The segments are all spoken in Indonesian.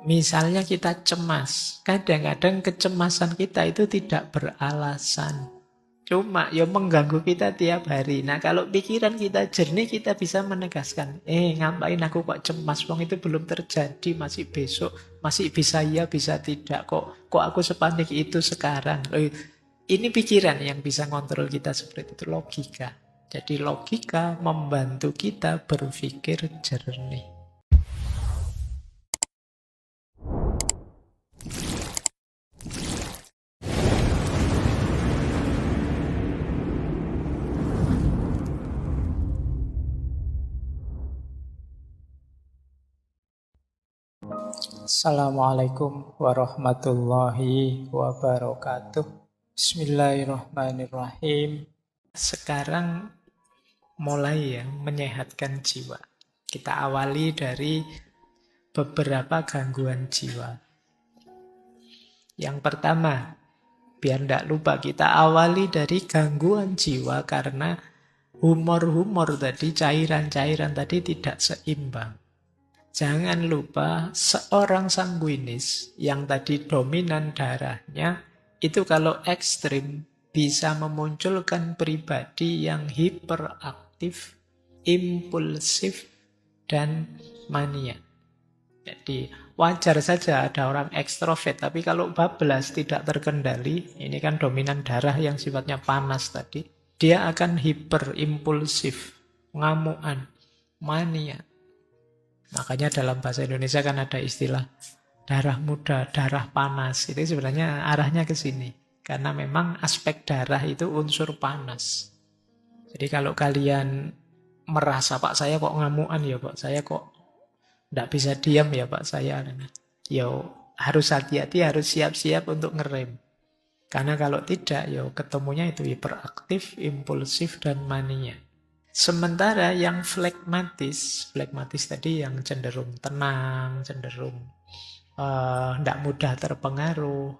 Misalnya kita cemas, kadang-kadang kecemasan kita itu tidak beralasan. Cuma ya mengganggu kita tiap hari. Nah kalau pikiran kita jernih, kita bisa menegaskan, ngapain aku kok cemas, wong itu belum terjadi, masih besok, masih bisa iya, bisa tidak. Kok aku sepanik itu sekarang. Ini pikiran yang bisa ngontrol kita seperti itu, logika. Jadi logika membantu kita berpikir jernih. Assalamualaikum warahmatullahi wabarakatuh. Bismillahirrahmanirrahim. Sekarang mulai ya menyehatkan jiwa. Kita awali dari beberapa gangguan jiwa. Yang pertama, biar tidak lupa, kita awali dari gangguan jiwa karena humor-humor tadi, cairan-cairan tadi tidak seimbang. Jangan lupa seorang sanguinis yang tadi dominan darahnya itu kalau ekstrim bisa memunculkan pribadi yang hiperaktif, impulsif, dan mania. Jadi wajar saja ada orang ekstrovert, tapi kalau bablas tidak terkendali, ini kan dominan darah yang sifatnya panas tadi, dia akan hiperimpulsif, ngamuan, mania. Makanya dalam bahasa Indonesia kan ada istilah darah muda, darah panas. Itu sebenarnya arahnya ke sini. Karena memang aspek darah itu unsur panas. Jadi kalau kalian merasa, Pak saya kok ngamuan ya Pak, saya kok tidak bisa diam ya Pak saya. Ya harus hati-hati, harus siap-siap untuk ngerem. Karena kalau tidak, ya ketemunya itu hiperaktif, impulsif, dan mania. Sementara yang flegmatis tadi yang cenderung tenang, cenderung tidak mudah terpengaruh,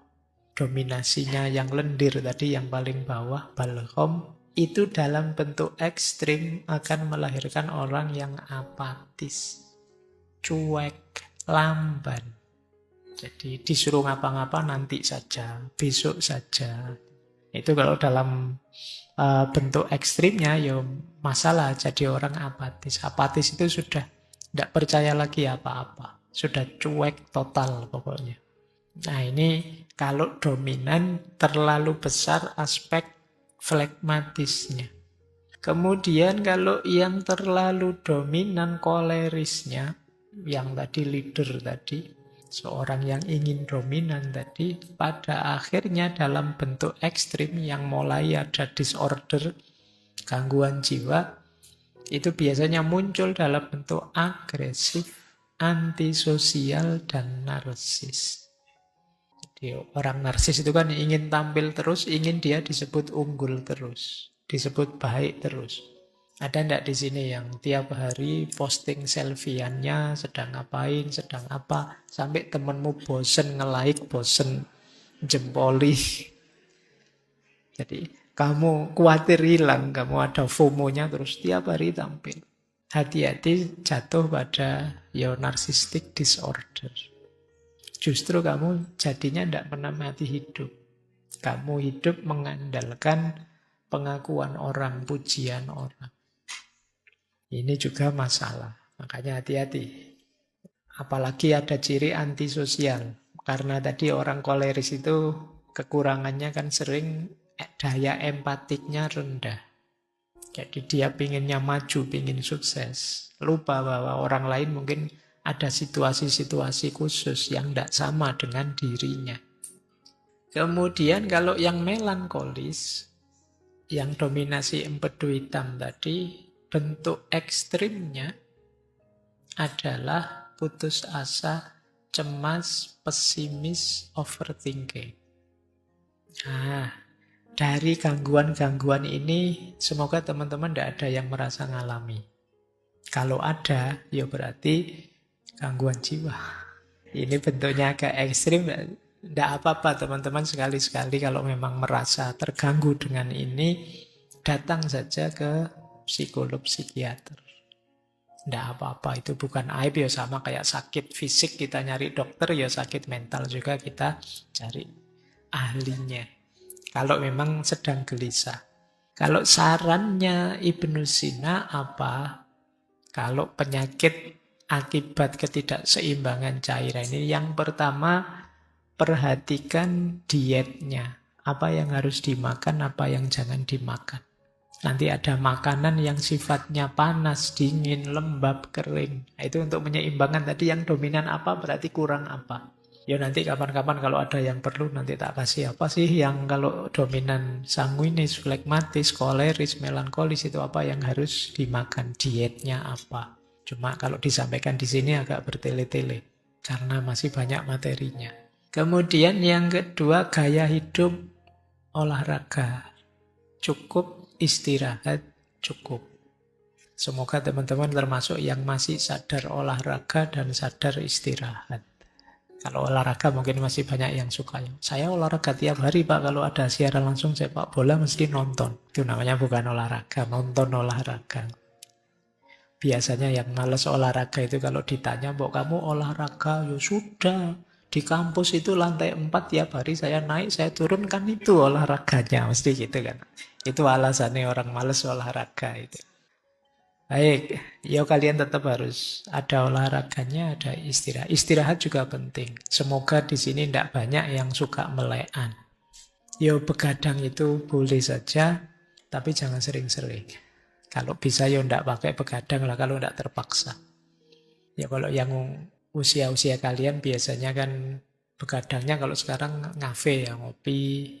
dominasinya yang lendir tadi yang paling bawah, balhom, itu dalam bentuk ekstrim akan melahirkan orang yang apatis, cuek, lamban. Jadi disuruh ngapa-ngapa nanti saja, besok saja. Itu kalau dalam bentuk ekstrimnya ya masalah, jadi orang apatis. Apatis itu sudah tidak percaya lagi apa-apa. Sudah cuek total pokoknya. Nah ini kalau dominan terlalu besar aspek flegmatisnya. Kemudian kalau yang terlalu dominan kolerisnya, yang tadi leader tadi, seorang yang ingin dominan tadi, pada akhirnya dalam bentuk ekstrim yang mulai ada disorder, gangguan jiwa, itu biasanya muncul dalam bentuk agresif, antisosial, dan narsis. Jadi orang narsis itu kan ingin tampil terus, ingin dia disebut unggul terus, disebut baik terus. Ada ndak di sini yang tiap hari posting selfie-annya sedang ngapain, sedang apa, sampai temenmu bosen nge-like, bosen jempoli. Jadi kamu khawatir hilang, kamu ada FOMO-nya terus tiap hari tampil. Hati-hati jatuh pada narcissistic disorder. Justru kamu jadinya tidak pernah mati hidup. Kamu hidup mengandalkan pengakuan orang, pujian orang. Ini juga masalah. Makanya hati-hati. Apalagi ada ciri antisosial. Karena tadi orang koleris itu kekurangannya kan sering daya empatiknya rendah. Jadi dia pinginnya maju, pingin sukses. Lupa bahwa orang lain mungkin ada situasi-situasi khusus yang tidak sama dengan dirinya. Kemudian kalau yang melankolis, yang dominasi empedu hitam tadi, bentuk ekstrimnya adalah putus asa, cemas, pesimis, overthinking. Nah, dari gangguan-gangguan ini, semoga teman-teman tidak ada yang merasa ngalami. Kalau ada, ya berarti gangguan jiwa. Ini bentuknya agak ekstrim, tidak apa-apa teman-teman, sekali-sekali kalau memang merasa terganggu dengan ini, datang saja ke psikolog psikiater. Tidak apa-apa, itu bukan aib ya, sama kayak sakit fisik kita nyari dokter ya, sakit mental juga kita cari ahlinya. Kalau memang sedang gelisah. Kalau sarannya Ibnu Sina apa? Kalau penyakit akibat ketidakseimbangan cairan ini, yang pertama perhatikan dietnya. Apa yang harus dimakan, apa yang jangan dimakan. Nanti ada makanan yang sifatnya panas, dingin, lembab, kering. Nah, itu untuk menyeimbangkan tadi yang dominan apa, berarti kurang apa. Ya nanti kapan-kapan kalau ada yang perlu nanti tak kasih apa sih yang kalau dominan sanguinis, flegmatis, koleris, melankolis itu apa yang harus dimakan, dietnya apa. Cuma kalau disampaikan di sini agak bertele-tele karena masih banyak materinya. Kemudian yang kedua, gaya hidup olahraga. Cukup istirahat, cukup. Semoga teman-teman termasuk yang masih sadar olahraga dan sadar istirahat. Kalau olahraga mungkin masih banyak yang suka. Saya olahraga tiap hari Pak, kalau ada siaran langsung sepak bola mesti nonton. Itu namanya bukan olahraga, nonton olahraga. Biasanya yang males olahraga itu kalau ditanya, "Mbok kamu olahraga?" Ya sudah, di kampus itu lantai 4 tiap hari saya naik, saya turun, kan itu olahraganya. Mesti gitu kan. Itu alasannya orang males olahraga itu. Baik, ya kalian tetap harus ada olahraganya, ada istirahat. Istirahat juga penting. Semoga di sini tidak banyak yang suka melekan. Ya begadang itu boleh saja, tapi jangan sering-sering. Kalau bisa ya tidak pakai begadang lah, kalau tidak terpaksa. Ya kalau yang usia-usia kalian biasanya kan begadangnya kalau sekarang ngafe ya, ngopi,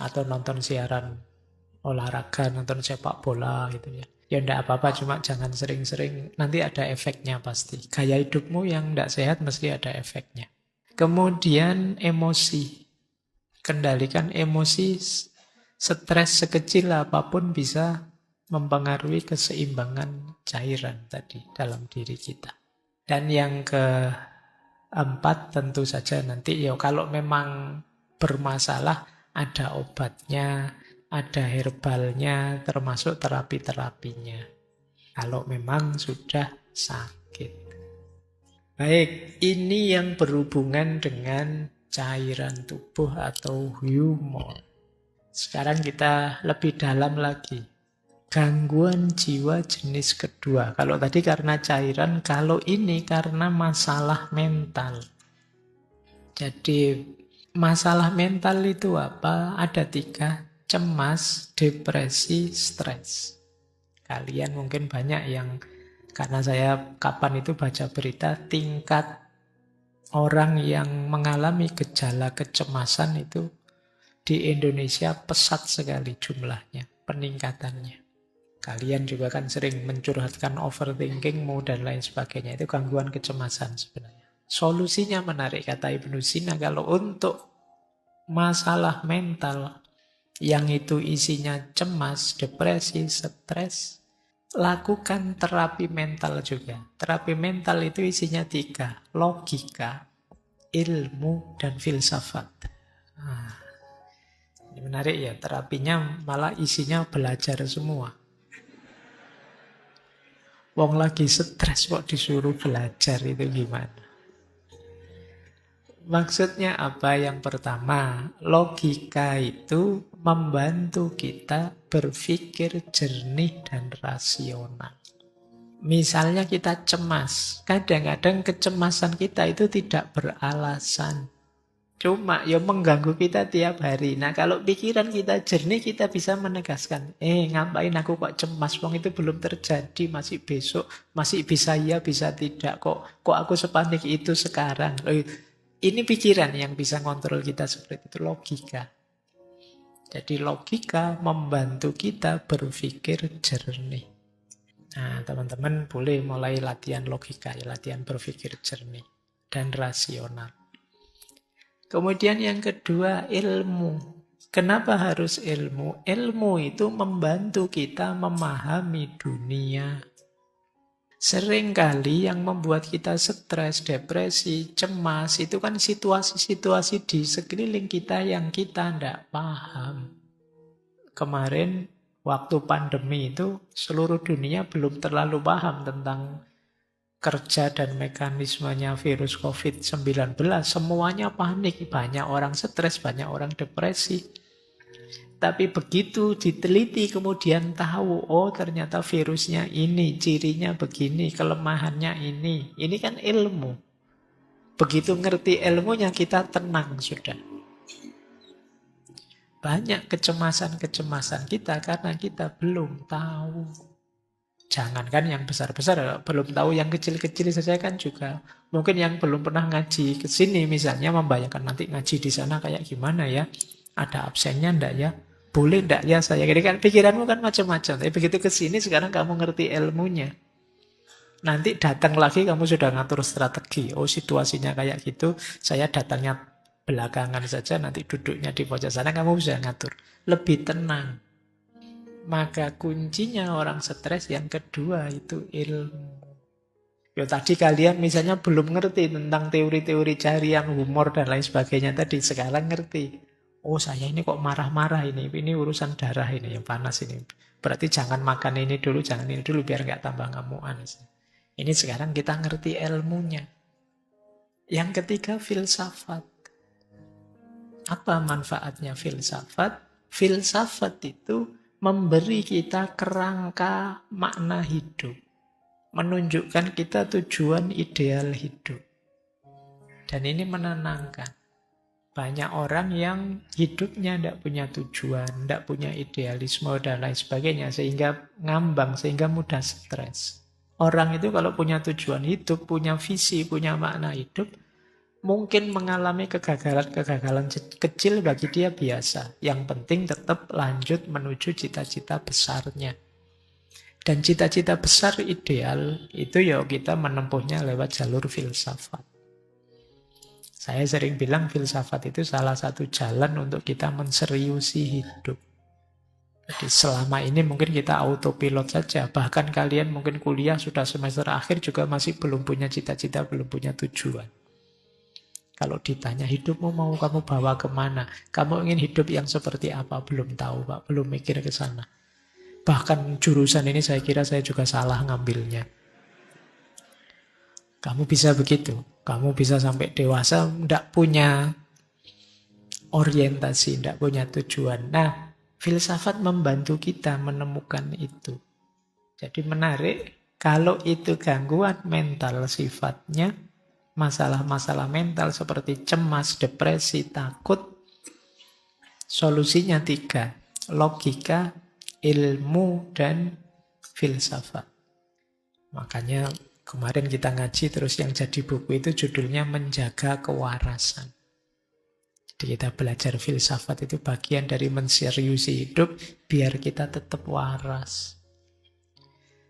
atau nonton siaran olahraga, nonton sepak bola gitu ya. Ya enggak apa-apa, cuma jangan sering-sering. Nanti ada efeknya pasti. Gaya hidupmu yang enggak sehat mesti ada efeknya. Kemudian emosi. Kendalikan emosi, stres sekecil apapun bisa mempengaruhi keseimbangan cairan tadi dalam diri kita. Dan yang keempat tentu saja nanti ya kalau memang bermasalah ada obatnya, ada herbalnya, termasuk terapi-terapinya. Kalau memang sudah sakit. Baik, ini yang berhubungan dengan cairan tubuh atau humor. Sekarang kita lebih dalam lagi. Gangguan jiwa jenis kedua. Kalau tadi karena cairan, kalau ini karena masalah mental. Jadi masalah mental itu apa? Ada 3. Cemas, depresi, stres. Kalian mungkin banyak yang, karena saya kapan itu baca berita, tingkat orang yang mengalami gejala kecemasan itu di Indonesia pesat sekali jumlahnya, peningkatannya. Kalian juga kan sering mencurhatkan overthinkingmu dan lain sebagainya. Itu gangguan kecemasan sebenarnya. Solusinya menarik, kata Ibnu Sina, kalau untuk masalah mental yang itu isinya cemas, depresi, stres, lakukan terapi mental juga. Terapi mental itu isinya 3, logika, ilmu, dan filsafat. Nah, ini menarik ya, terapinya malah isinya belajar semua. Wong lagi stres kok disuruh belajar, itu gimana? Maksudnya apa? Yang pertama, logika itu membantu kita berpikir jernih dan rasional. Misalnya kita cemas, kadang-kadang kecemasan kita itu tidak beralasan. Cuma ya mengganggu kita tiap hari. Nah kalau pikiran kita jernih, kita bisa menegaskan, ngapain aku kok cemas, wong itu belum terjadi, masih besok, masih bisa ya, bisa tidak, kok aku sepanik itu sekarang. Ini pikiran yang bisa ngontrol kita seperti itu, logika. Jadi logika membantu kita berpikir jernih. Nah teman-teman boleh mulai latihan logika, ya, latihan berpikir jernih dan rasional. Kemudian yang kedua, ilmu. Kenapa harus ilmu? Ilmu itu membantu kita memahami dunia. Seringkali yang membuat kita stres, depresi, cemas, itu kan situasi-situasi di sekeliling kita yang kita tidak paham. Kemarin, waktu pandemi itu, seluruh dunia belum terlalu paham tentang kerja dan mekanismenya virus COVID-19, semuanya panik. Banyak orang stres, banyak orang depresi. Tapi begitu diteliti kemudian tahu, oh ternyata virusnya ini, cirinya begini, kelemahannya ini. Ini kan ilmu. Begitu ngerti ilmunya kita tenang sudah. Banyak kecemasan-kecemasan kita karena kita belum tahu. Jangankan yang besar-besar, belum tahu yang kecil-kecil saja kan juga. Mungkin yang belum pernah ngaji ke sini misalnya membayangkan nanti ngaji di sana kayak gimana ya. Ada absennya enggak ya? Boleh enggak ya saya? Jadi kan pikiranmu kan macam-macam. Tapi begitu ke sini sekarang kamu ngerti ilmunya. Nanti datang lagi kamu sudah ngatur strategi. Oh situasinya kayak gitu, saya datangnya belakangan saja, nanti duduknya di pojok sana, kamu bisa ngatur. Lebih tenang. Maka kuncinya orang stres yang kedua itu ilmu. Ya tadi kalian misalnya belum ngerti tentang teori-teori carian humor dan lain sebagainya tadi. Sekarang ngerti. Oh saya ini kok marah-marah ini urusan darah ini yang panas ini. Berarti jangan makan ini dulu, jangan ini dulu biar nggak tambah ngamuan. Ini sekarang kita ngerti ilmunya. Yang ketiga filsafat. Apa manfaatnya filsafat? Filsafat itu memberi kita kerangka makna hidup. Menunjukkan kita tujuan ideal hidup. Dan ini menenangkan. Banyak orang yang hidupnya tidak punya tujuan, tidak punya idealisme dan lain sebagainya. Sehingga ngambang, sehingga mudah stres. Orang itu kalau punya tujuan hidup, punya visi, punya makna hidup, mungkin mengalami kegagalan-kegagalan kecil bagi dia biasa. Yang penting tetap lanjut menuju cita-cita besarnya. Dan cita-cita besar ideal itu ya kita menempuhnya lewat jalur filsafat. Saya sering bilang filsafat itu salah satu jalan untuk kita menseriusi hidup. Jadi selama ini mungkin kita autopilot saja. Bahkan kalian mungkin kuliah sudah semester akhir juga masih belum punya cita-cita, belum punya tujuan. Kalau ditanya hidupmu mau kamu bawa kemana? Kamu ingin hidup yang seperti apa? Belum tahu Pak, belum mikir ke sana. Bahkan jurusan ini saya kira saya juga salah ngambilnya. Kamu bisa begitu. Kamu bisa sampai dewasa tidak punya orientasi, tidak punya tujuan. Nah, filsafat membantu kita menemukan itu. Jadi menarik, kalau itu gangguan mental sifatnya, masalah-masalah mental seperti cemas, depresi, takut, solusinya 3. Logika, ilmu, dan filsafat. Makanya kemarin kita ngaji terus yang jadi buku itu judulnya Menjaga Kewarasan. Jadi kita belajar filsafat itu bagian dari menseriusi hidup biar kita tetap waras.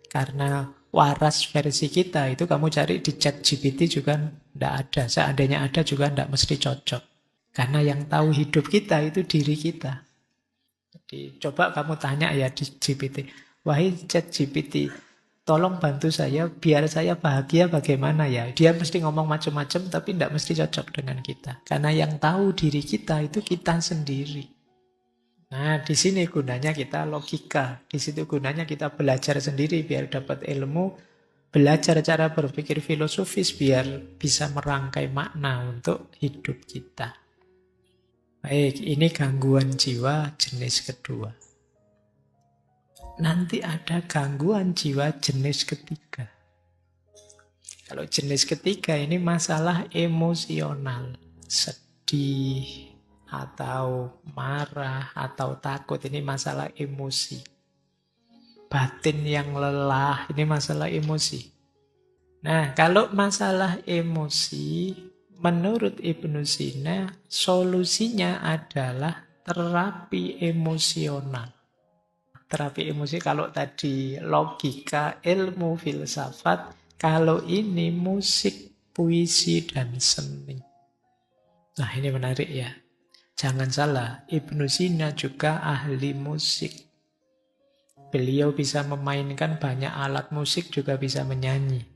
Karena waras versi kita itu kamu cari di ChatGPT juga tidak ada. Seandainya ada juga tidak mesti cocok. Karena yang tahu hidup kita itu diri kita. Jadi coba kamu tanya ya di GPT. Wahai ChatGPT, tolong bantu saya biar saya bahagia bagaimana ya. Dia mesti ngomong macam-macam tapi tidak mesti cocok dengan kita. Karena yang tahu diri kita itu kita sendiri. Nah, di sini gunanya kita logika. Di situ gunanya kita belajar sendiri biar dapat ilmu. Belajar cara berpikir filosofis biar bisa merangkai makna untuk hidup kita. Baik, ini gangguan jiwa jenis kedua. Nanti ada gangguan jiwa jenis ketiga. Kalau jenis ketiga ini masalah emosional. Sedih, atau marah, atau takut, ini masalah emosi. Batin yang lelah, ini masalah emosi. Nah, kalau masalah emosi, menurut Ibnu Sina, solusinya adalah terapi emosional. Terapi emosi kalau tadi logika, ilmu, filsafat, kalau ini musik, puisi, dan seni. Nah, ini menarik ya. Jangan salah, Ibnu Sina juga ahli musik. Beliau bisa memainkan banyak alat musik, juga bisa menyanyi.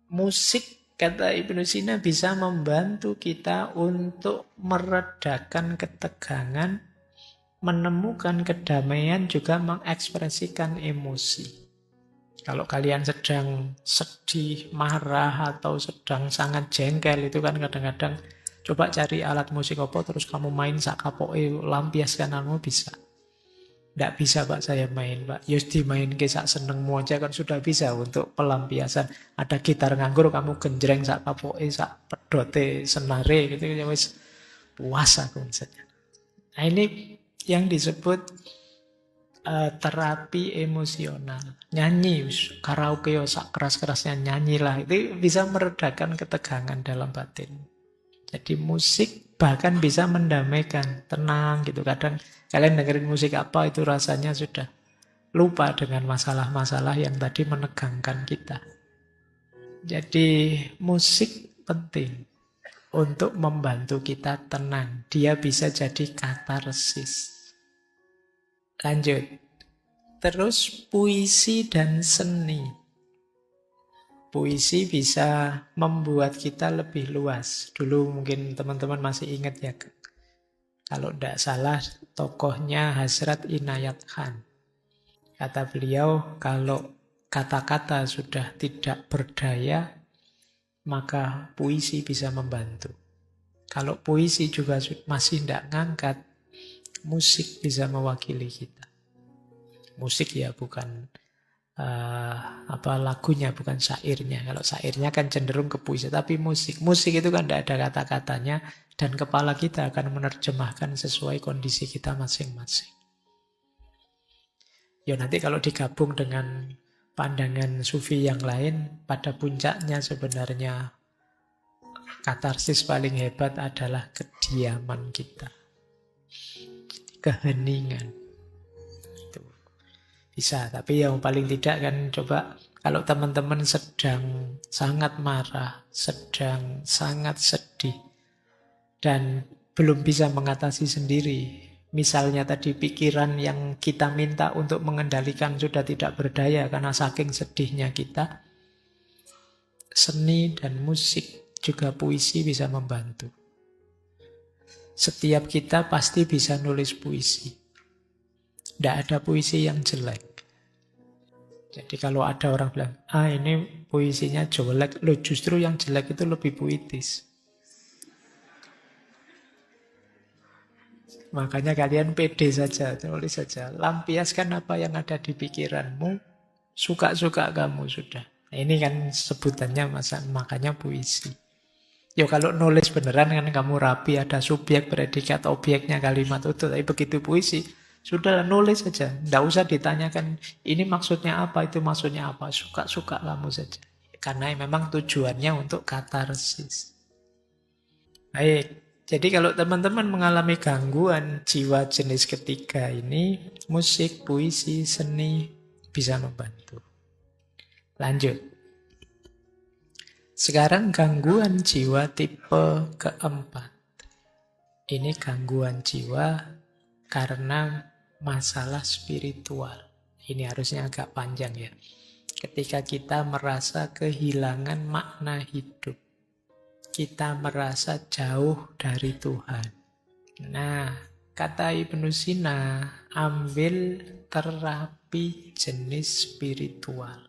Musik, kata Ibnu Sina, bisa membantu kita untuk meredakan ketegangan, menemukan kedamaian, juga mengekspresikan emosi. Kalau kalian sedang sedih, marah, atau sedang sangat jengkel, itu kan kadang-kadang coba cari alat musik apa, terus kamu main sak kapoke, lampiaskan kamu bisa. Tidak bisa Pak saya main Pak. Yus dimain ke sak senengmu aja kan sudah bisa untuk pelampiasan. Ada gitar nganggur kamu genjreng sak kapoke, sak pedote, senare gitu ya wis puas aku misalnya. Nah ini yang disebut terapi emosional. Nyanyi, karaoke sak keras-kerasnya nyanyilah. Itu bisa meredakan ketegangan dalam batin. Jadi musik bahkan bisa mendamaikan, tenang gitu. Kadang kalian dengerin musik apa itu rasanya sudah lupa dengan masalah-masalah yang tadi menegangkan kita. Jadi musik penting untuk membantu kita tenang. Dia bisa jadi katarsis. Lanjut. Terus puisi dan seni. Puisi bisa membuat kita lebih luas. Dulu mungkin teman-teman masih ingat ya. Kalau tidak salah tokohnya Hasrat Inayat Khan. Kata beliau kalau kata-kata sudah tidak berdaya, maka puisi bisa membantu. Kalau puisi juga masih tidak ngangkat, musik bisa mewakili kita. Musik ya bukan lagunya, bukan syairnya. Kalau syairnya kan cenderung ke puisi, tapi musik itu kan tidak ada kata-katanya dan kepala kita akan menerjemahkan sesuai kondisi kita masing-masing. Ya nanti kalau digabung dengan pandangan sufi yang lain, pada puncaknya sebenarnya katarsis paling hebat adalah kediaman kita, keheningan. Bisa, tapi yang paling tidak kan coba kalau teman-teman sedang sangat marah, sedang sangat sedih, dan belum bisa mengatasi sendiri. Misalnya tadi pikiran yang kita minta untuk mengendalikan sudah tidak berdaya karena saking sedihnya kita. Seni dan musik, juga puisi bisa membantu. Setiap kita pasti bisa nulis puisi. Tidak ada puisi yang jelek. Jadi kalau ada orang bilang, ini puisinya jelek, loh justru yang jelek itu lebih puitis. Makanya kalian pede saja, tulis saja. Lampiaskan apa yang ada di pikiranmu, suka-suka kamu sudah. Nah, ini kan sebutannya makanya puisi. Ya kalau nulis beneran kan kamu rapi, ada subjek, predikat, objeknya, kalimat utuh. Tapi begitu puisi, sudah nulis saja. Tidak usah ditanyakan ini maksudnya apa, itu maksudnya apa. Suka-suka kamu saja. Karena memang tujuannya untuk katarsis. Baik. Jadi kalau teman-teman mengalami gangguan jiwa jenis ketiga ini, musik, puisi, seni bisa membantu. Lanjut. Sekarang gangguan jiwa tipe keempat. Ini gangguan jiwa karena masalah spiritual. Ini harusnya agak panjang ya. Ketika kita merasa kehilangan makna hidup. Kita merasa jauh dari Tuhan. Nah, kata Ibnu Sina, ambil terapi jenis spiritual.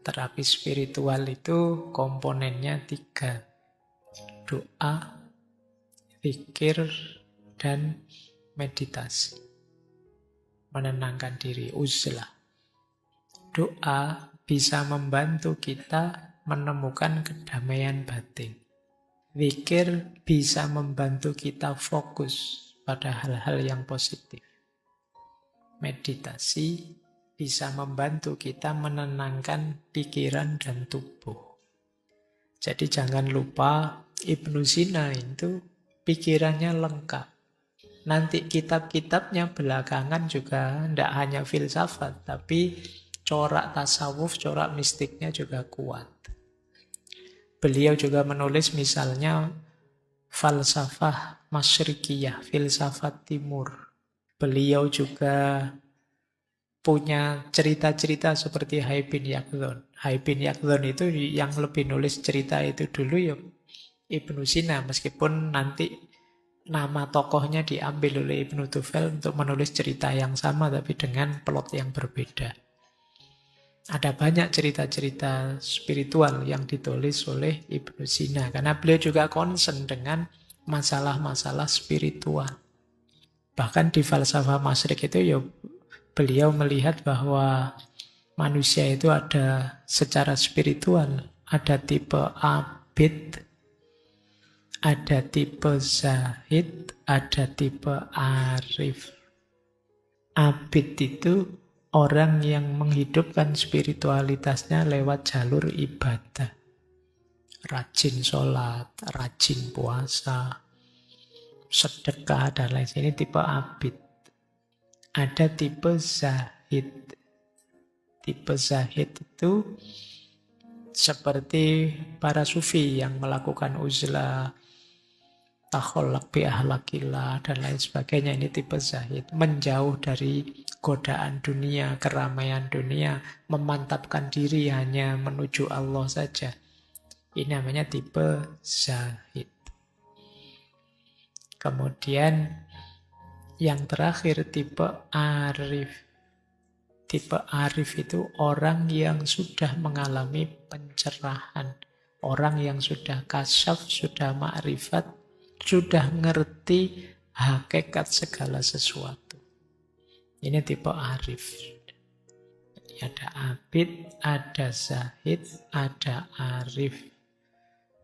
Terapi spiritual itu komponennya 3. Doa, zikir, dan meditasi. Menenangkan diri, uzlah. Doa bisa membantu kita menemukan kedamaian batin. Zikir bisa membantu kita fokus pada hal-hal yang positif. Meditasi bisa membantu kita menenangkan pikiran dan tubuh. Jadi jangan lupa Ibnu Sina itu pikirannya lengkap. Nanti kitab-kitabnya belakangan juga tidak hanya filsafat, tapi corak tasawuf, corak mistiknya juga kuat. Beliau juga menulis misalnya falsafah masyrikiyah, filsafat timur. Beliau juga punya cerita-cerita seperti Hai bin Yaqdhan. Hai bin Yaqdhan itu yang lebih nulis cerita itu dulu ya Ibnu Sina, meskipun nanti nama tokohnya diambil oleh Ibnu Tufel untuk menulis cerita yang sama tapi dengan plot yang berbeda. Ada banyak cerita-cerita spiritual yang ditulis oleh Ibnu Sina. Karena beliau juga concern dengan masalah-masalah spiritual. Bahkan di falsafah Masyrik itu ya beliau melihat bahwa manusia itu ada secara spiritual. Ada tipe abid, ada tipe zahid, ada tipe arif. Abid itu orang yang menghidupkan spiritualitasnya lewat jalur ibadah. Rajin sholat, rajin puasa, sedekah, dan lain sebagainya. Ini tipe abid. Ada tipe zahid. Tipe zahid itu seperti para sufi yang melakukan uzlah, takholak bi ahlakillah, dan lain sebagainya. Ini tipe zahid. Menjauh dari godaan dunia, keramaian dunia, memantapkan diri hanya menuju Allah saja. Ini namanya tipe zahid. Kemudian yang terakhir tipe arif. Tipe arif itu orang yang sudah mengalami pencerahan. Orang yang sudah kasyaf, sudah ma'rifat, sudah ngerti hakikat segala sesuatu. Ini tipe arif. Jadi ada abid, ada zahid, ada arif.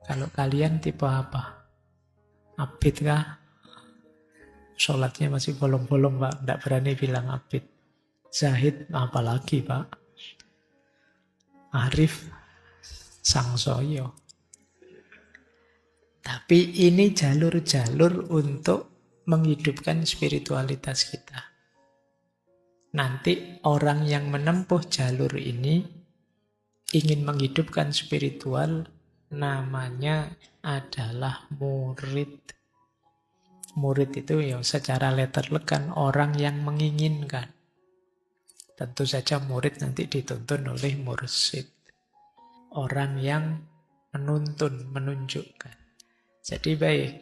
Kalau kalian tipe apa? Abid kah? Sholatnya masih bolong-bolong, Pak. Tidak berani bilang abid. Zahid, apalagi, Pak. Arif, sangsoyo. Tapi ini jalur-jalur untuk menghidupkan spiritualitas kita. Nanti orang yang menempuh jalur ini ingin menghidupkan spiritual, namanya adalah murid. Murid itu ya secara letterlek kan orang yang menginginkan. Tentu saja murid nanti dituntun oleh mursyid. Orang yang menuntun, menunjukkan. Jadi baik,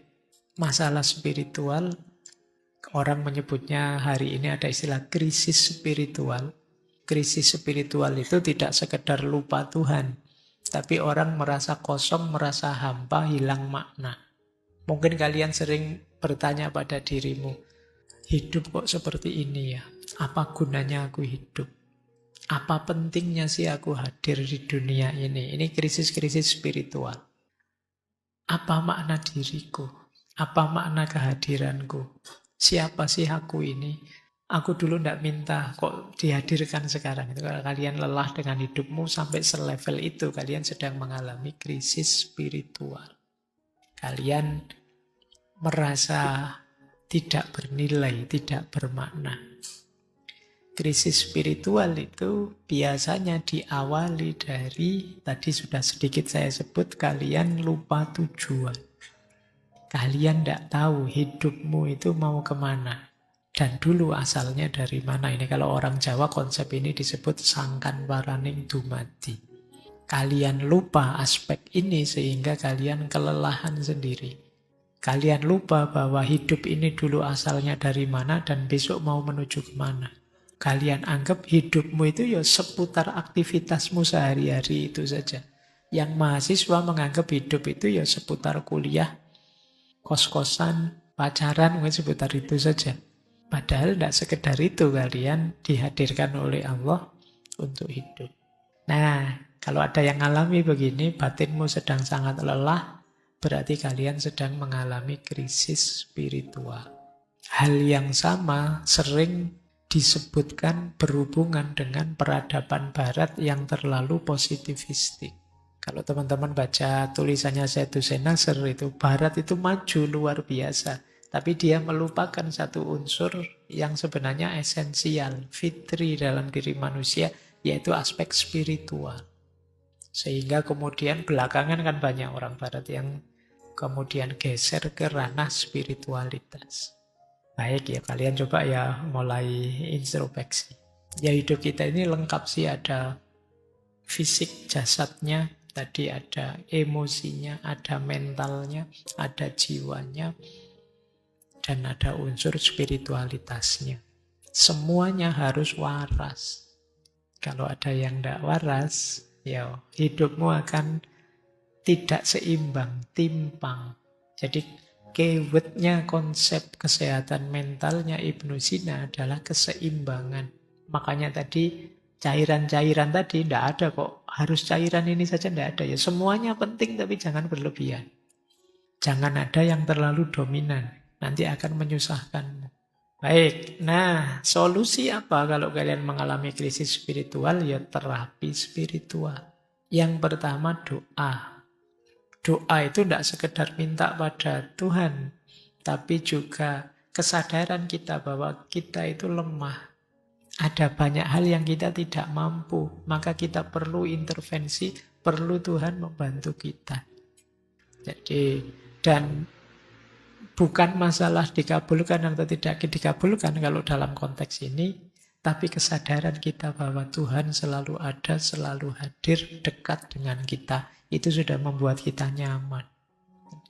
masalah spiritual, orang menyebutnya hari ini ada istilah krisis spiritual. Krisis spiritual itu tidak sekedar lupa Tuhan, tapi orang merasa kosong, merasa hampa, hilang makna. Mungkin kalian sering bertanya pada dirimu, hidup kok seperti ini ya? Apa gunanya aku hidup? Apa pentingnya sih aku hadir di dunia ini? Ini krisis-krisis spiritual. Apa makna diriku? Apa makna kehadiranku? Siapa sih aku ini? Aku dulu tidak minta kok dihadirkan sekarang. Kalau kalian lelah dengan hidupmu sampai selevel itu, kalian sedang mengalami krisis spiritual. Kalian merasa tidak bernilai, tidak bermakna. Krisis spiritual itu biasanya diawali dari, tadi sudah sedikit saya sebut, kalian lupa tujuan. Kalian tidak tahu hidupmu itu mau kemana. Dan dulu asalnya dari mana. Ini kalau orang Jawa konsep ini disebut sangkan waraning dumadi. Kalian lupa aspek ini sehingga kalian kelelahan sendiri. Kalian lupa bahwa hidup ini dulu asalnya dari mana dan besok mau menuju kemana. Kalian anggap hidupmu itu ya seputar aktivitasmu sehari-hari itu saja. Yang mahasiswa menganggap hidup itu ya seputar kuliah, kos-kosan, pacaran, mungkin seputar itu saja. Padahal tidak sekedar itu kalian dihadirkan oleh Allah untuk hidup. Nah, kalau ada yang alami begini, batinmu sedang sangat lelah, berarti kalian sedang mengalami krisis spiritual. Hal yang sama sering disebutkan berhubungan dengan peradaban barat yang terlalu positivistik. Kalau teman-teman baca tulisannya Zaidushen Nasr itu, barat itu maju luar biasa. Tapi dia melupakan satu unsur yang sebenarnya esensial, fitri dalam diri manusia, yaitu aspek spiritual. Sehingga kemudian belakangan kan banyak orang barat yang kemudian geser ke ranah spiritualitas. Baik ya, kalian coba ya mulai introspeksi. Ya hidup kita ini lengkap sih, ada fisik jasadnya, tadi ada emosinya, ada mentalnya, ada jiwanya, dan ada unsur spiritualitasnya. Semuanya harus waras. Kalau ada yang tidak waras, ya hidupmu akan tidak seimbang, timpang. Jadi keywordnya konsep kesehatan mentalnya Ibnu Sina adalah keseimbangan. Makanya tadi cairan-cairan tadi tidak ada kok. Harus cairan ini saja tidak ada. Ya semuanya penting tapi jangan berlebihan. Jangan ada yang terlalu dominan. Nanti akan menyusahkan. Baik, nah solusi apa kalau kalian mengalami krisis spiritual? Ya terapi spiritual. Yang pertama doa. Doa itu tidak sekedar minta pada Tuhan, tapi juga kesadaran kita bahwa kita itu lemah. Ada banyak hal yang kita tidak mampu, maka kita perlu intervensi, perlu Tuhan membantu kita. Jadi, dan bukan masalah dikabulkan atau tidak dikabulkan kalau dalam konteks ini, tapi kesadaran kita bahwa Tuhan selalu ada, selalu hadir, dekat dengan kita. Itu sudah membuat kita nyaman.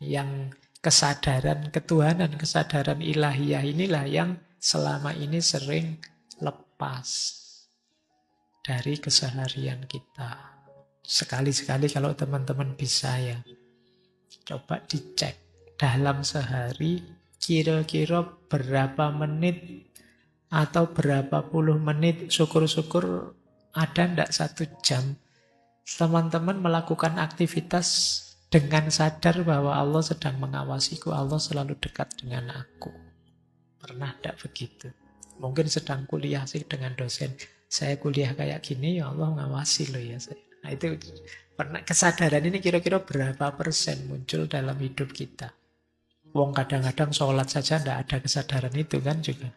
Yang kesadaran ketuhanan, kesadaran ilahiyah inilah yang selama ini sering lepas dari keseharian kita. Sekali-sekali kalau teman-teman bisa ya, coba dicek dalam sehari kira-kira berapa menit atau berapa puluh menit, syukur-syukur ada ndak 1 jam teman-teman melakukan aktivitas dengan sadar bahwa Allah sedang mengawasiku, Allah selalu dekat dengan aku. Pernah ndak begitu? Mungkin sedang kuliah sih dengan dosen, saya kuliah kayak gini, ya Allah ngawasi loh ya saya. Nah itu pernah, kesadaran ini kira-kira berapa persen muncul dalam hidup kita? Wong kadang-kadang sholat saja ndak ada kesadaran itu kan juga.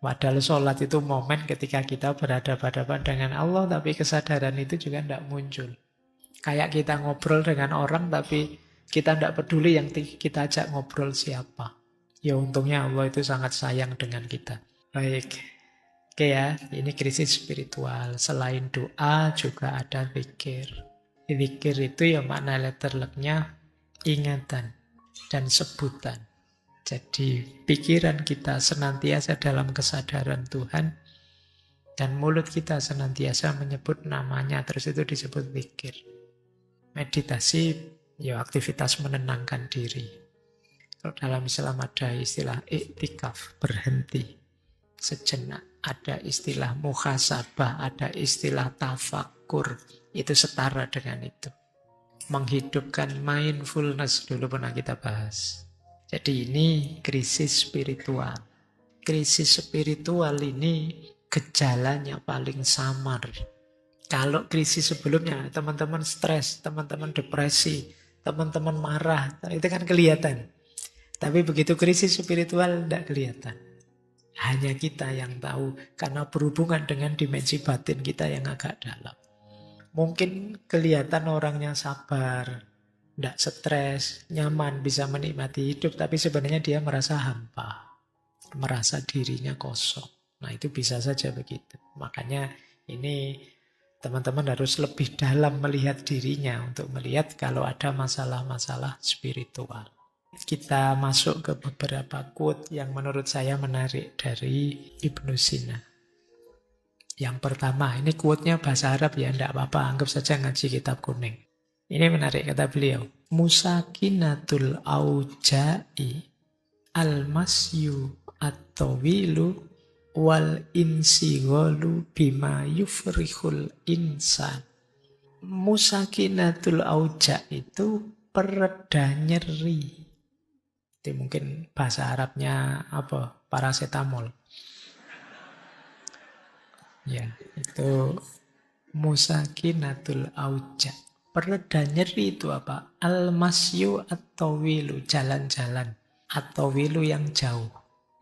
Padahal sholat itu momen ketika kita berhadapan-hadapan dengan Allah, tapi kesadaran itu juga tidak muncul. Kayak kita ngobrol dengan orang, tapi kita tidak peduli yang kita ajak ngobrol siapa. Ya untungnya Allah itu sangat sayang dengan kita. Baik, oke ya, ini krisis spiritual. Selain doa juga ada zikir. Zikir itu ya makna letterleknya ingatan dan sebutan. Jadi pikiran kita senantiasa dalam kesadaran Tuhan dan mulut kita senantiasa menyebut namanya, terus itu disebut zikir. Meditasi ya aktivitas menenangkan diri. Kalau dalam Islam ada istilah iktikaf, berhenti sejenak. Ada istilah muhasabah, ada istilah tafakur. Itu setara dengan itu. Menghidupkan mindfulness dulu pernah kita bahas. Jadi ini krisis spiritual. Krisis spiritual ini gejalanya paling samar. Kalau krisis sebelumnya, teman-teman stres, teman-teman depresi, teman-teman marah, itu kan kelihatan. Tapi begitu krisis spiritual, tidak kelihatan. Hanya kita yang tahu, karena berhubungan dengan dimensi batin kita yang agak dalam. Mungkin kelihatan orangnya sabar, tidak stres, nyaman, bisa menikmati hidup, tapi sebenarnya dia merasa hampa, merasa dirinya kosong. Nah itu bisa saja begitu. Makanya ini teman-teman harus lebih dalam melihat dirinya untuk melihat kalau ada masalah-masalah spiritual. Kita masuk ke beberapa quote yang menurut saya menarik dari Ibnu Sina. Yang pertama, ini quote-nya bahasa Arab ya, tidak apa-apa, anggap saja ngaji kitab kuning. Ini menarik kata beliau. Musakinatul auja'i al-masyu at-tawilu wal insighalu bima yufrihul insan. Musakinatul auja' itu pereda nyeri. Itu mungkin bahasa Arabnya apa? Paracetamol. Ya, itu musakinatul auja'. Pereda nyeri itu apa? Al-masyu at-tawilu, jalan-jalan. At-tawilu yang jauh.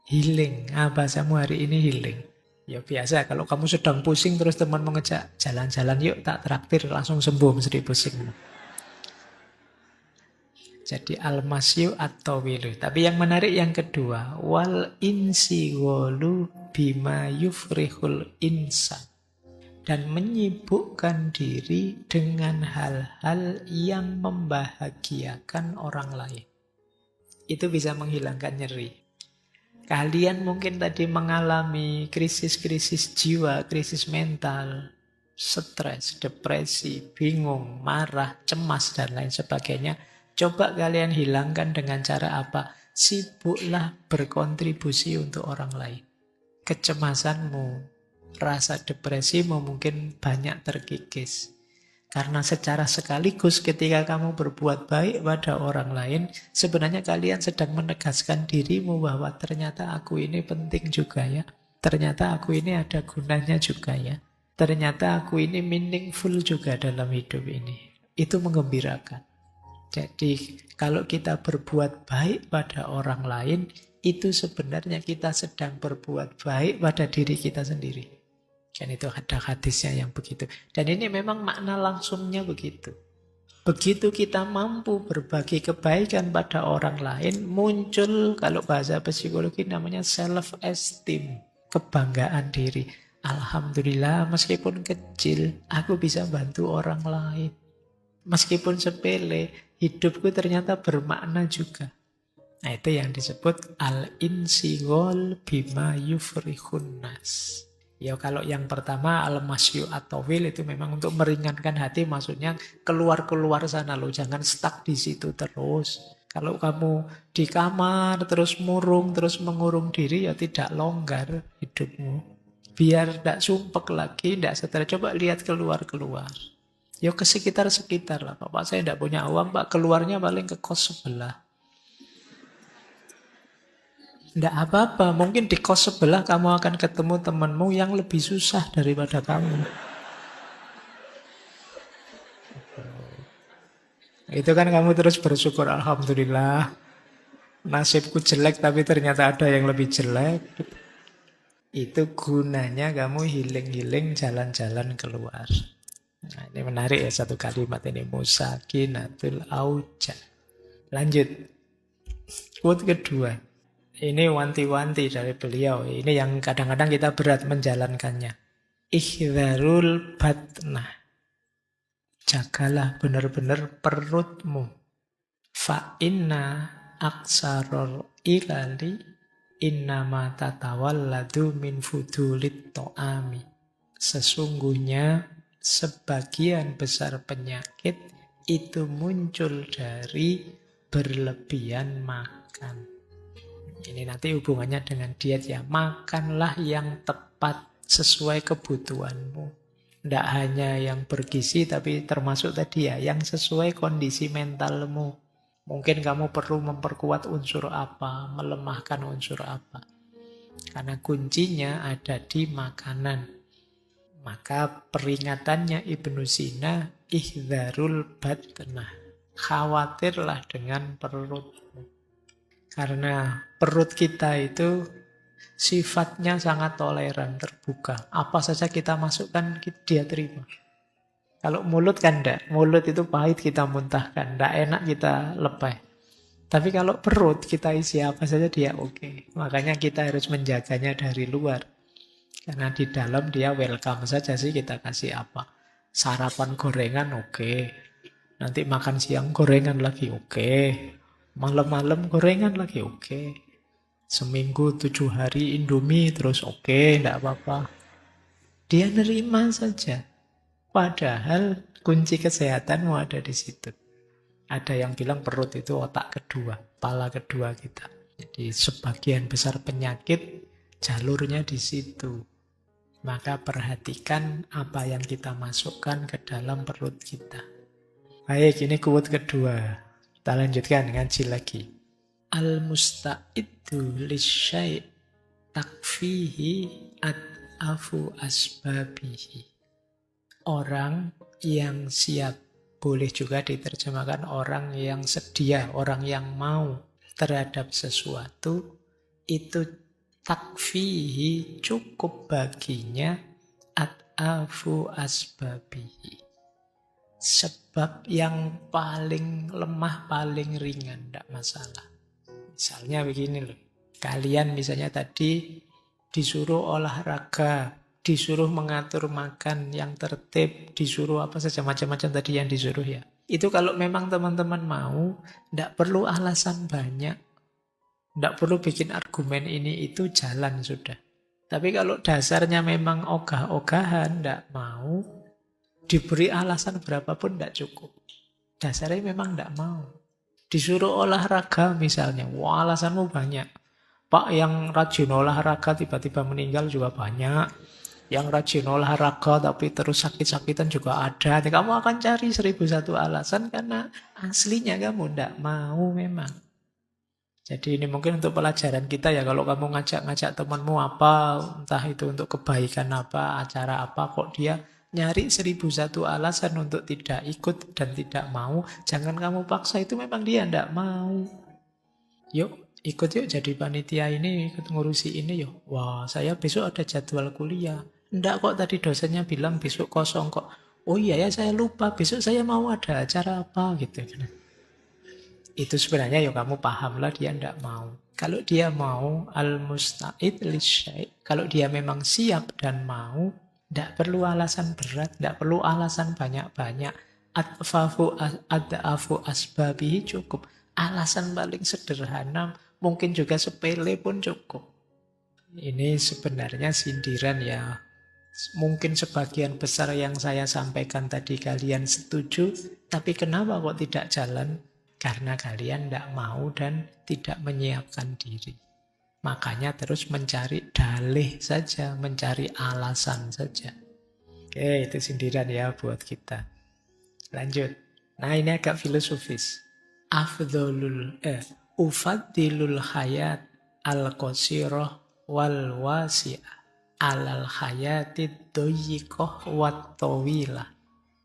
Healing. Bahasamu hari ini healing. Ya biasa, kalau kamu sedang pusing terus teman mengejak jalan-jalan yuk tak traktir langsung sembuh mesti pusing. Jadi al-masyu at-tawilu. Tapi yang menarik yang kedua, wal insighalu bima yufrihul insan. Dan menyibukkan diri dengan hal-hal yang membahagiakan orang lain. Itu bisa menghilangkan nyeri. Kalian mungkin tadi mengalami krisis-krisis jiwa, krisis mental. stres, depresi, bingung, marah, cemas, dan lain sebagainya. Coba kalian hilangkan dengan cara apa? Sibuklah berkontribusi untuk orang lain. Kecemasanmu, rasa depresimu mungkin banyak terkikis. Karena secara sekaligus ketika kamu berbuat baik pada orang lain, sebenarnya kalian sedang menegaskan dirimu bahwa ternyata aku ini penting juga ya. Ternyata aku ini ada gunanya juga ya. Ternyata aku ini meaningful juga dalam hidup ini. Itu menggembirakan. Jadi kalau kita berbuat baik pada orang lain, itu sebenarnya kita sedang berbuat baik pada diri kita sendiri. Dan itu ada hadisnya yang begitu. Dan ini memang makna langsungnya begitu. Begitu kita mampu berbagi kebaikan pada orang lain, muncul kalau bahasa psikologi namanya self-esteem. Kebanggaan diri. Alhamdulillah meskipun kecil, aku bisa bantu orang lain. Meskipun sepele, hidupku ternyata bermakna juga. Nah itu yang disebut al-insigol bima yufrihun nas. Ya kalau yang pertama al-masyu atau will itu memang untuk meringankan hati, maksudnya keluar-keluar sana loh, jangan stuck di situ terus. Kalau kamu di kamar terus murung, terus mengurung diri ya tidak longgar hidupmu. Biar tidak sumpek lagi, tidak stres. Coba lihat keluar-keluar. Ya ke sekitar-sekitar lah. Pak saya tidak punya uang, Pak keluarnya paling ke kos sebelah. Tidak apa-apa, mungkin di kos sebelah kamu akan ketemu temanmu yang lebih susah daripada kamu. Itu kan kamu terus bersyukur, Alhamdulillah. Nasibku jelek tapi ternyata ada yang lebih jelek. Itu gunanya kamu healing-healing jalan-jalan keluar. Nah, ini menarik ya satu kalimat ini. Musakinatul auja. Lanjut. Quote kedua. Ini wanti-wanti dari beliau. Ini yang kadang-kadang kita berat menjalankannya. Ihdharul batnah. Jagalah benar-benar perutmu. Fa inna aksarul ilali innama tatawalladu min fudulit to'ami. Sesungguhnya sebagian besar penyakit itu muncul dari berlebihan makan. Ini nanti hubungannya dengan diet ya. Makanlah yang tepat sesuai kebutuhanmu. Tidak hanya yang bergizi tapi termasuk tadi ya, yang sesuai kondisi mentalmu. Mungkin kamu perlu memperkuat unsur apa, melemahkan unsur apa. Karena kuncinya ada di makanan. Maka peringatannya Ibnu Sina, ihdharul batnah. Khawatirlah dengan perutmu. Karena perut kita itu sifatnya sangat toleran, terbuka. Apa saja kita masukkan, dia terima. Kalau mulut kan enggak. Mulut itu pahit kita muntahkan. Enggak enak kita lepas. Tapi kalau perut kita isi apa saja dia oke. Makanya kita harus menjaganya dari luar. Karena di dalam dia welcome saja sih kita kasih apa. Sarapan gorengan oke. Nanti makan siang gorengan lagi oke. Malam-malam gorengan lagi oke. Seminggu 7 hari Indomie terus oke, tidak apa-apa. Dia nerima saja. Padahal kunci kesehatanmu ada di situ. Ada yang bilang perut itu otak kedua, kepala kedua kita. Jadi sebagian besar penyakit jalurnya di situ. Maka perhatikan apa yang kita masukkan ke dalam perut kita. Baik, ini quote kedua. Kita lanjutkan ngaji lagi. Al-musta'iddu lisyai' takfihi ad'afu asbabihi. Orang yang siap, boleh juga diterjemahkan orang yang sedia, orang yang mau terhadap sesuatu, itu takfihi cukup baginya ad'afu asbabihi. Sebab yang paling lemah, paling ringan, tidak masalah. Misalnya begini loh. Kalian misalnya tadi disuruh olahraga, disuruh mengatur makan yang tertib, disuruh apa saja macam-macam tadi yang disuruh ya. Itu kalau memang teman-teman mau, tidak perlu alasan banyak. Tidak perlu bikin argumen ini itu, jalan sudah. Tapi kalau dasarnya memang ogah-ogahan, tidak mau, Diberi alasan berapapun tidak cukup. Dasarnya memang tidak mau. Disuruh olahraga misalnya, wah alasanmu banyak. Pak yang rajin olahraga tiba-tiba meninggal juga banyak. Yang rajin olahraga tapi terus sakit-sakitan juga ada. Nanti kamu akan cari 1001 alasan karena aslinya kamu tidak mau memang. Jadi ini mungkin untuk pelajaran kita ya. Kalau kamu ngajak-ngajak temanmu apa, entah itu untuk kebaikan apa, acara apa, kok dia nyari 1001 alasan untuk tidak ikut dan tidak mau, jangan kamu paksa, itu memang dia tidak mau. Yuk, ikut yuk jadi panitia ini, ikut ngurusi ini yuk. Wah, saya besok ada jadwal kuliah. Enggak kok, tadi dosennya bilang besok kosong kok. Oh iya ya, saya lupa, besok saya mau ada acara apa gitu. Itu sebenarnya ya kamu pahamlah dia ndak mau. Kalau dia mau, al-musta'id lisyai'. Kalau dia memang siap dan mau, ndak perlu alasan berat, ndak perlu alasan banyak-banyak. Ad'afu asbabihi cukup. Alasan paling sederhana, mungkin juga sepele pun cukup. Ini sebenarnya sindiran ya. Mungkin sebagian besar yang saya sampaikan tadi kalian setuju, tapi kenapa kok tidak jalan? Karena kalian tidak mau dan tidak menyiapkan diri. Makanya terus mencari dalih saja, mencari alasan saja. Oke, itu sindiran ya buat kita. Lanjut. Nah, ini agak filosofis. Ufaddilul hayat al-qasirah wal wasi'ah alal hayatid doyikoh wat tawilah.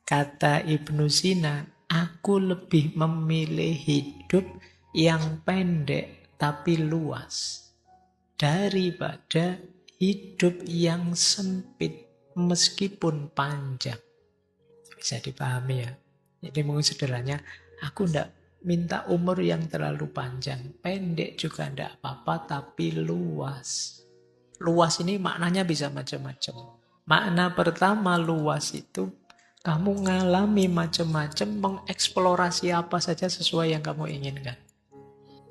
Kata Ibnu Sina, aku lebih memilih hidup yang pendek tapi luas daripada hidup yang sempit meskipun panjang. Bisa dipahami ya? Jadi mungkin sederhananya, aku tidak minta umur yang terlalu panjang. Pendek juga tidak apa-apa, tapi luas. Luas ini maknanya bisa macam-macam. Makna pertama luas itu, kamu ngalami macam-macam, mengeksplorasi apa saja sesuai yang kamu inginkan.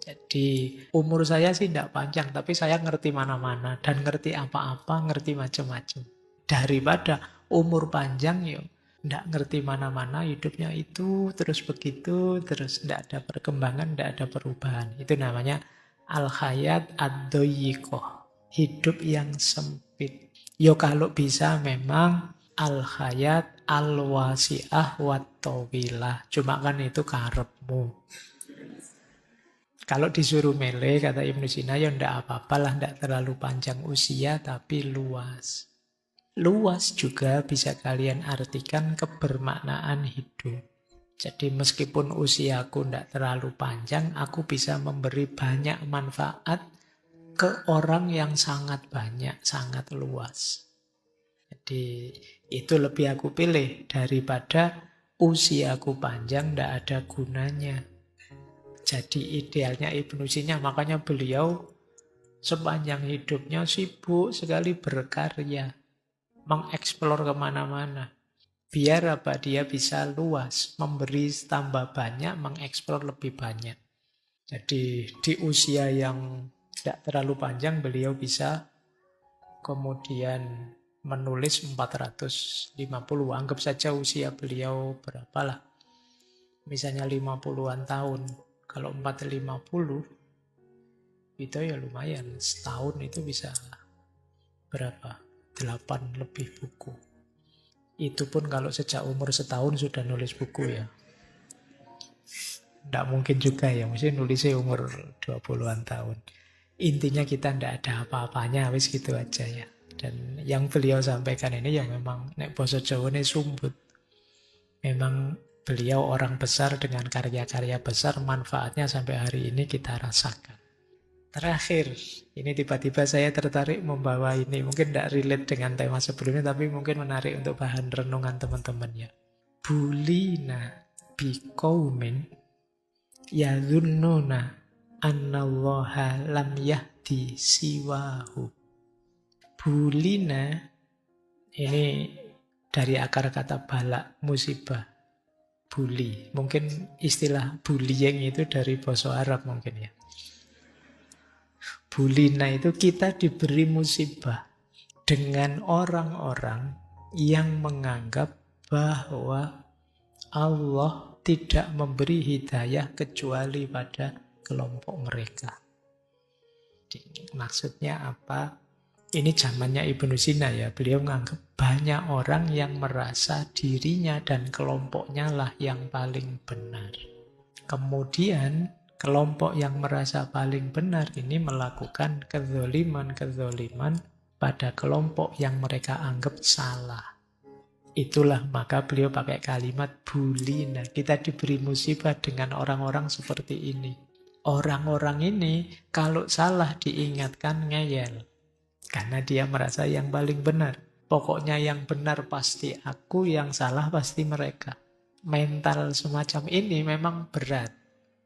Jadi umur saya sih tidak panjang, tapi saya ngerti mana-mana dan ngerti apa-apa, ngerti macam-macam. Daripada umur panjang yuk, tidak ngerti mana-mana, hidupnya itu terus begitu, terus tidak ada perkembangan, tidak ada perubahan. Itu namanya al-hayat ad-doyikoh. Hidup yang sempit. Yo kalau bisa memang al-hayat al-wasi'ah wat tawilah. Cuma kan itu karepmu. Kalau disuruh milih, kata Ibnu Sina, ya ndak apa-apalah, ndak terlalu panjang usia, tapi luas. Luas juga bisa kalian artikan kebermaknaan hidup. Jadi meskipun usiaku ndak terlalu panjang, aku bisa memberi banyak manfaat ke orang yang sangat banyak, sangat luas. Jadi itu lebih aku pilih daripada usiaku panjang ndak ada gunanya. Jadi idealnya Ibnu Sina, makanya beliau sepanjang hidupnya sibuk sekali berkarya, mengeksplor kemana-mana. Biar apa? Dia bisa luas, memberi tambah banyak, mengeksplor lebih banyak. Jadi di usia yang tidak terlalu panjang, beliau bisa kemudian menulis 450. Anggap saja usia beliau berapalah. Misalnya 50-an tahun. Kalau 450, itu ya lumayan. Setahun itu bisa berapa? 8 lebih buku. Itu pun kalau sejak umur setahun sudah nulis buku ya. Tidak mungkin juga ya, mesti nulisnya umur 20-an tahun. Intinya kita tidak ada apa-apanya, wis gitu aja ya. Dan yang beliau sampaikan ini ya memang, nek basa Jawa ini sumbut. Memang beliau orang besar dengan karya-karya besar, manfaatnya sampai hari ini kita rasakan. Terakhir, ini tiba-tiba saya tertarik membawa ini. Mungkin tidak relate dengan tema sebelumnya, tapi mungkin menarik untuk bahan renungan teman-teman ya. Bulina biqaumin yadhunnuna annallaha lam yahdi siwahu. Bulina ini dari akar kata balak, musibah. Bully. Mungkin istilah bullying itu dari bahasa Arab mungkin ya. Bulina itu kita diberi musibah dengan orang-orang yang menganggap bahwa Allah tidak memberi hidayah kecuali pada kelompok mereka. Maksudnya apa? Ini zamannya Ibnu Sina ya. Beliau menganggap banyak orang yang merasa dirinya dan kelompoknya lah yang paling benar. Kemudian kelompok yang merasa paling benar ini melakukan kezoliman pada kelompok yang mereka anggap salah. Itulah maka beliau pakai kalimat bulina. Kita diberi musibah dengan orang-orang seperti ini. Orang-orang ini kalau salah diingatkan ngeyel. Karena dia merasa yang paling benar. Pokoknya yang benar pasti aku, yang salah pasti mereka. Mental semacam ini memang berat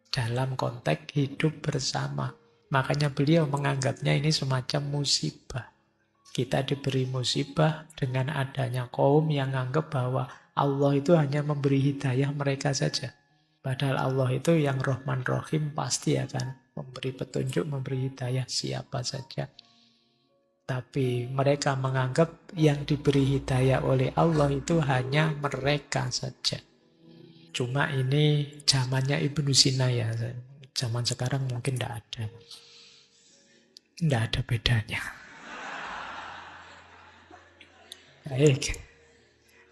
dalam konteks hidup bersama. Makanya beliau menganggapnya ini semacam musibah. Kita diberi musibah dengan adanya kaum yang anggap bahwa Allah itu hanya memberi hidayah mereka saja. Padahal Allah itu yang Rahman Rahim pasti akan memberi petunjuk, memberi hidayah siapa saja. Tapi mereka menganggap yang diberi hidayah oleh Allah itu hanya mereka saja. Cuma ini zamannya Ibnu Sina ya. Zaman sekarang mungkin tidak ada. Tidak ada bedanya. Baik.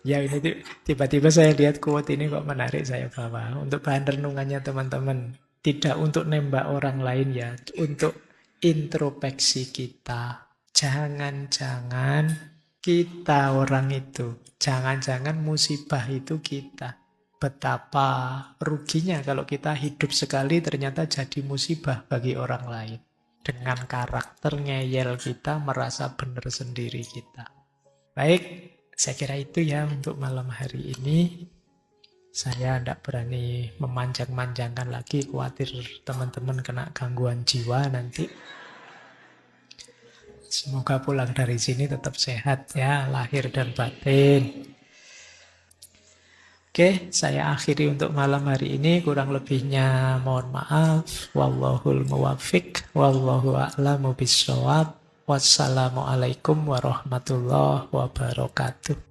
Ya ini tiba-tiba saya lihat quote ini kok menarik, saya bawa. Untuk bahan renungannya teman-teman. Tidak untuk nembak orang lain ya. Untuk introspeksi kita. Jangan-jangan kita orang itu. Jangan-jangan musibah itu kita. Betapa ruginya kalau kita hidup sekali ternyata jadi musibah bagi orang lain. Dengan karakter ngeyel kita, merasa benar sendiri kita. Baik, saya kira itu ya untuk malam hari ini. Saya tidak berani memanjang-manjangkan lagi, khawatir teman-teman kena gangguan jiwa nanti. Semoga pulang dari sini tetap sehat ya, lahir dan batin. Oke, saya akhiri untuk malam hari ini. Kurang lebihnya mohon maaf. Wallahul muwaffiq, wallahu a'lamu bissawab. Wassalamualaikum warahmatullahi wabarakatuh.